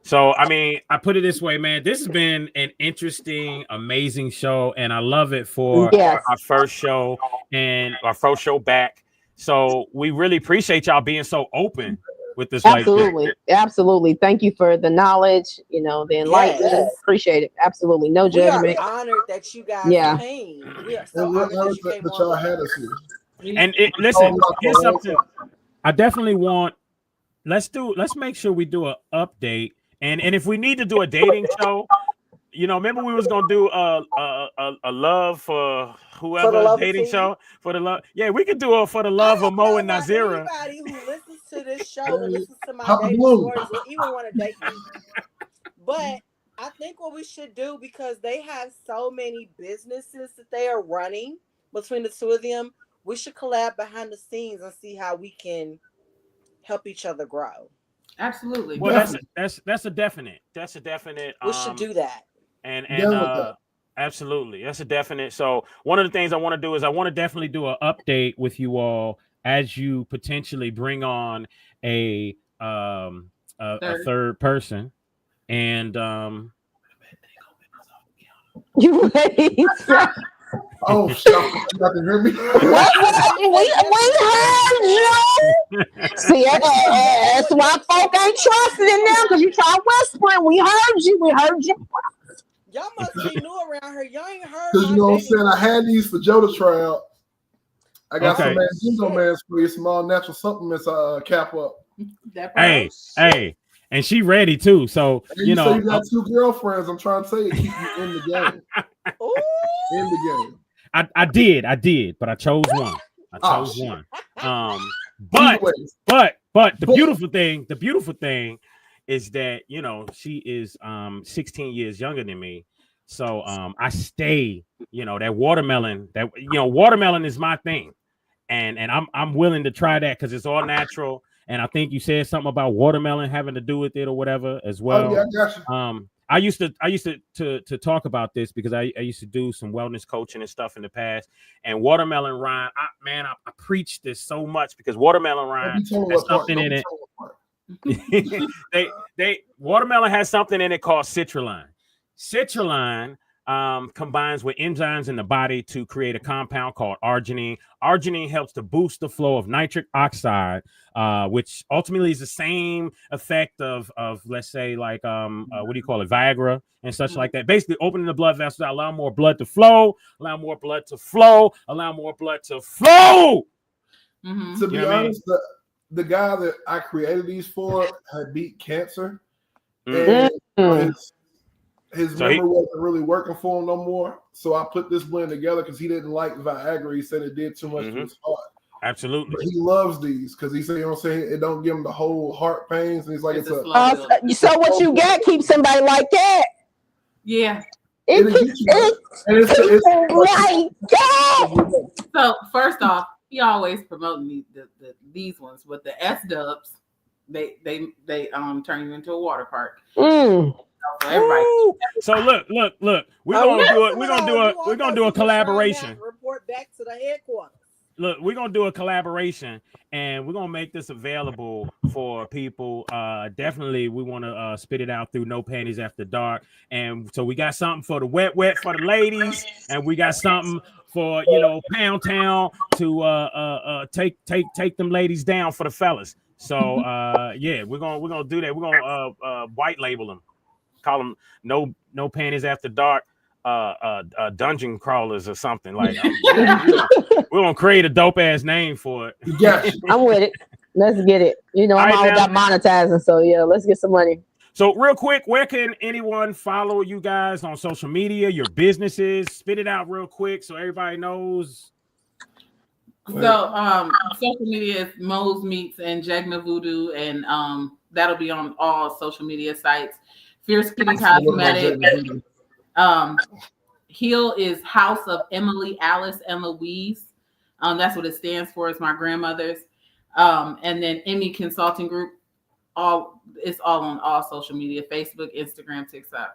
So, I mean, I put it this way, man. This has been an interesting, amazing show, and I love it for our first show and our first show back. So we really appreciate y'all being so open with this. Absolutely. Absolutely. Thank you for the knowledge, the enlightenment. Yes. Appreciate it. Absolutely. No judgment. We are honored that you guys came. We are so honored that y'all had us here. And listen, here's something I definitely want. Let's make sure we do an update. And if we need to do a dating show, remember we was gonna do a love for whoever dating show for the love. Yeah, we could do for the love of Mo and Nazira. Anybody who listens to this show and listens to my dating stories will even want to date me. But I think what we should do, because they have so many businesses that they are running between the 2 of them, we should collab behind the scenes and see how we can help each other grow. Absolutely. Well, that's a definite. That's a definite. We should do that. And that. absolutely, that's a definite. So one of the things I want to do is I want to definitely do an update with you all as you potentially bring on a a third person, and You ready? Oh, shit! You got to hear me. We heard you. See, that's why folk ain't trusting in them because you try whispering. We heard you. We heard you. Y'all must be new around here. Y'all ain't heard. Because you know what I'm saying? I had these for Joe to try out. I got some Mans for you, some all natural supplements. Cap up. Hey, and she ready too. So and you know, you got 2 girlfriends. I'm trying to tell you, keep you in the game. In the game. I did, but I chose one. I chose one. But the beautiful thing is that, you know, she is 16 years younger than me. So I stay, you know, that watermelon is my thing. And I'm willing to try that because it's all natural. And I think you said something about watermelon having to do with it or whatever as well. Oh, yeah, I got you. I used to talk about this because I used to do some wellness coaching and stuff in the past. And watermelon rind, I preach this so much because watermelon rind has something in it. Watermelon has something in it called citrulline. Citrulline combines with enzymes in the body to create a compound called arginine. Arginine helps to boost the flow of nitric oxide, which ultimately is the same effect of let's say like what do you call it, Viagra and such like that. Basically opening the blood vessels, allow more blood to flow, allow more blood to flow, allow more blood to flow. Mm-hmm. To be honest, the guy that I created these for had beat cancer, and his memory wasn't really working for him no more. So I put this blend together because he didn't like Viagra. He said it did too much to his heart. Absolutely. But he loves these because he said, you know what I'm saying, it don't give him the whole heart pains. And he's like, so what you got keep somebody like that. Yeah. So first off, he always promoting these ones, but the S dubs, they turn you into a water park. So look, we're gonna do a collaboration. Report back to the headquarters. Look, we're gonna do a collaboration, and we're gonna make this available for people. Definitely, we want to spit it out through No Panties After Dark, and so we got something for the wet for the ladies, and we got something for Pound Town to take them ladies down for the fellas. So yeah, we're gonna do that. We're gonna white label them. Call them no panties after dark dungeon crawlers or something like. We're gonna create a dope ass name for it. Yeah, I'm with it. Let's get it. I'm all about monetizing, so yeah, let's get some money. So real quick, where can anyone follow you guys on social media, your businesses? Spit it out real quick so everybody knows. So social media is Mo's Meats and Jegna Voodoo, and that'll be on all social media sites. Fierce Kitty Cosmetics. Heal is House of Emily, Alice, and Louise. That's what it stands for. It's my grandmother's. And then Emmy Consulting Group. It's all on all social media: Facebook, Instagram, TikTok.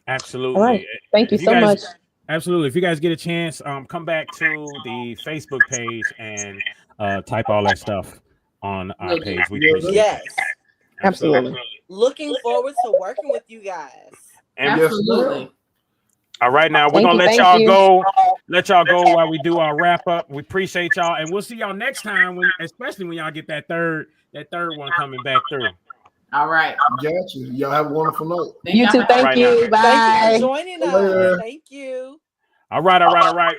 Absolutely. All right. Thank you so much. Absolutely. If you guys get a chance, come back to the Facebook page and type all that stuff on our page. We appreciate yes. Absolutely. Looking forward to working with you guys. Absolutely. All right, now we're gonna let y'all go. Let y'all go while we do our wrap up. We appreciate y'all, and we'll see y'all next time. Especially when y'all get that third one coming back through. All right. Got you. Y'all have a wonderful night. You too. Thank you. Bye. Thank you for joining us. Thank you. All right.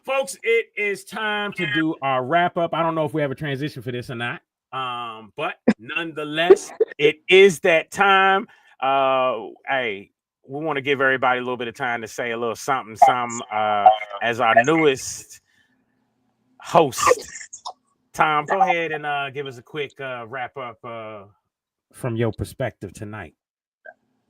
Folks, it is time to do our wrap up. I don't know if we have a transition for this or not. But nonetheless, it is that time. Hey, we want to give everybody a little bit of time to say a little something as our newest host. Tom, go ahead and give us a quick wrap up from your perspective tonight.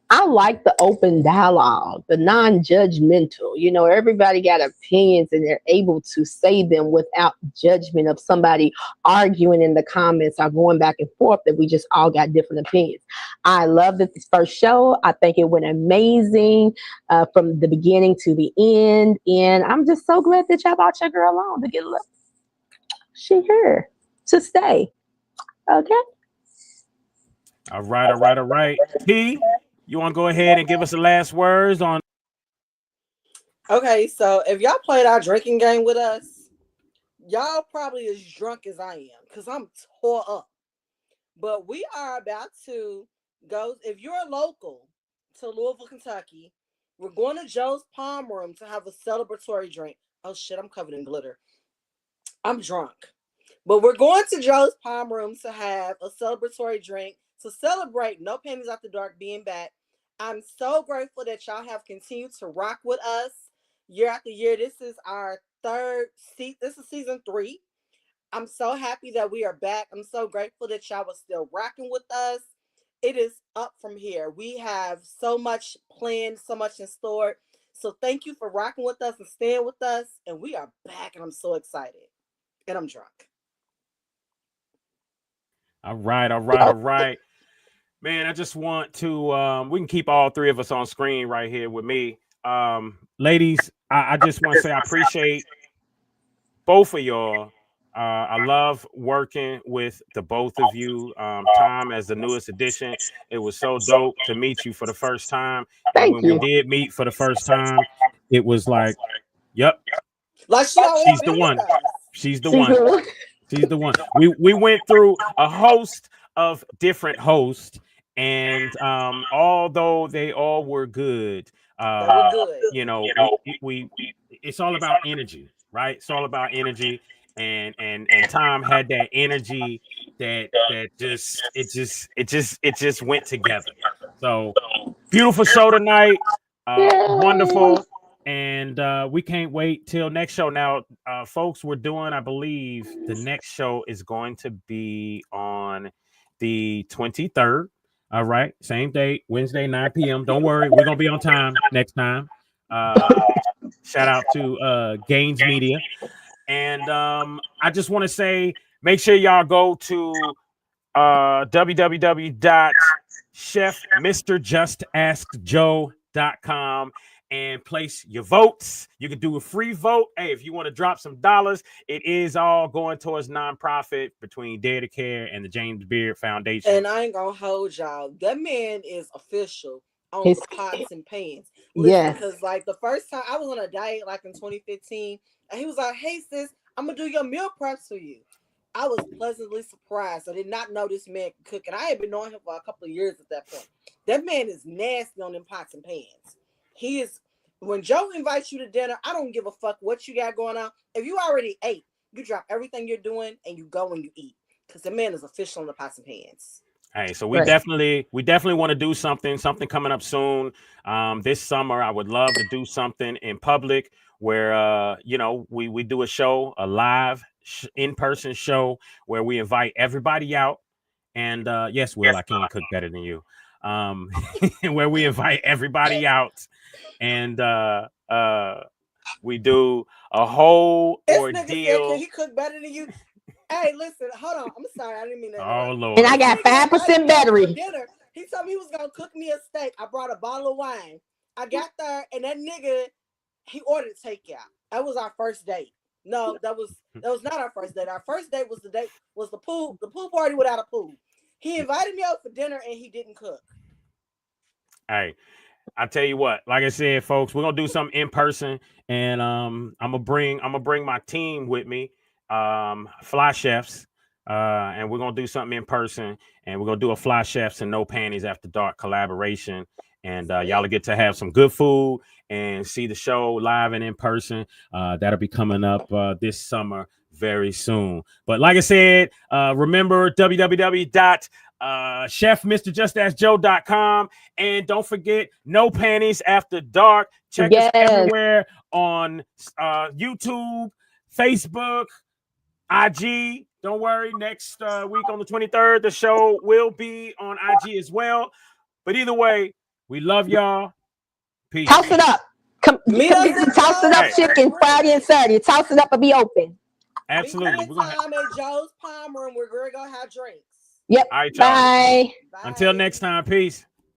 I like the open dialogue, the non-judgmental. You know, everybody got opinions and they're able to say them without judgment of somebody arguing in the comments or going back and forth, that we just all got different opinions. I love this first show. I think it went amazing from the beginning to the end. And I'm just so glad that y'all brought your girl on to get a look. She here to stay. Okay. All right. T, you want to go ahead and give us the last words on? Okay, so if y'all played our drinking game with us, y'all probably as drunk as I am because I'm tore up. But we are about to go. If you're local to Louisville, Kentucky, we're going to Joe's Palm Room to have a celebratory drink. Oh shit, I'm covered in glitter. I'm drunk. But we're going to Joe's Palm Room to have a celebratory drink to celebrate No Panties After Dark being back. I'm so grateful that y'all have continued to rock with us year after year. This is our third season. This is season 3. I'm so happy that we are back. I'm so grateful that y'all was still rocking with us. It is up from here. We have so much planned, so much in store. So thank you for rocking with us and staying with us. And we are back, and I'm so excited. And I'm drunk. All right. Man, I just want to we can keep all three of us on screen right here with me. Ladies, I just want to say I appreciate both of y'all. I love working with the both of you. Tom, as the newest addition, it was so dope to meet you for the first time. And Thank when you. we did meet for the first time, it was like, yep, Like she always she's the been one. with us. She's the one. She's the one. We went through a host of different hosts, and although they all were good, They were good. you know, we it's all about energy, right? It's all about energy, and Tom had that energy that just went together. So beautiful show tonight. Wonderful. And we can't wait till next show. Now, folks, we're doing, I believe, the next show is going to be on the 23rd. All right, same date, Wednesday, 9 p.m. Don't worry, we're gonna be on time next time. Shout out to Gaines Media. And I just want to say, make sure y'all go to www.chefmrjustaskjoe.com and place your votes. You can do a free vote. Hey, if you want to drop some dollars, it is all going towards nonprofit between Dare to Care and the James Beard Foundation. And I ain't gonna hold y'all. That man is official on the pots and pans. Listen, because like the first time I was on a diet, like in 2015, and he was like, "Hey sis, I'm gonna do your meal preps for you." I was pleasantly surprised. I did not know this man could cook, and I had been knowing him for a couple of years at that point. That man is nasty on them pots and pans. He is. When Joe invites you to dinner, I don't give a fuck what you got going on. If you already ate, you drop everything you're doing and you go and you eat. Because the man is official on the pots and pans. Hey, so we definitely want to do something coming up soon. This summer, I would love to do something in public where we do a show, a live in-person show where we invite everybody out. And yes, Will, I can cook better than you. Where we invite everybody out, and we do a whole ordeal. Nigga said, can he cook better than you? Hey, listen, hold on. I'm sorry, I didn't mean that. Oh Lord! And I got 5% battery. Dinner. He told me he was gonna cook me a steak. I brought a bottle of wine. I got there, and that nigga, he ordered takeout. That was our first date. No, that was not our first date. Our first date was the pool party without a pool. He invited me out for dinner, and he didn't cook. Hey, I tell you what, like I said, folks, we're gonna do something in person, and I'm gonna bring my team with me, Fly Chefs, and we're gonna do something in person, and we're gonna do a Fly Chefs and No Panties After Dark collaboration, and y'all will get to have some good food and see the show live and in person. That'll be coming up this summer very soon. But like I said, remember www.chefmrjustaskjoe.com, and don't forget No Panties After Dark. Check us everywhere on YouTube, Facebook, IG. Don't worry, next week on the 23rd, the show will be on IG as well. But either way, We love y'all. Peace. Toss it up. Come Meet get us some toss it up Hey. chicken Friday and Saturday. Toss it up and be open. Absolutely. Meet We're us gonna time at Joe's Palmer, and we're gonna go have drinks. Yep. All right, y'all. Bye. Bye. Until next time. Peace.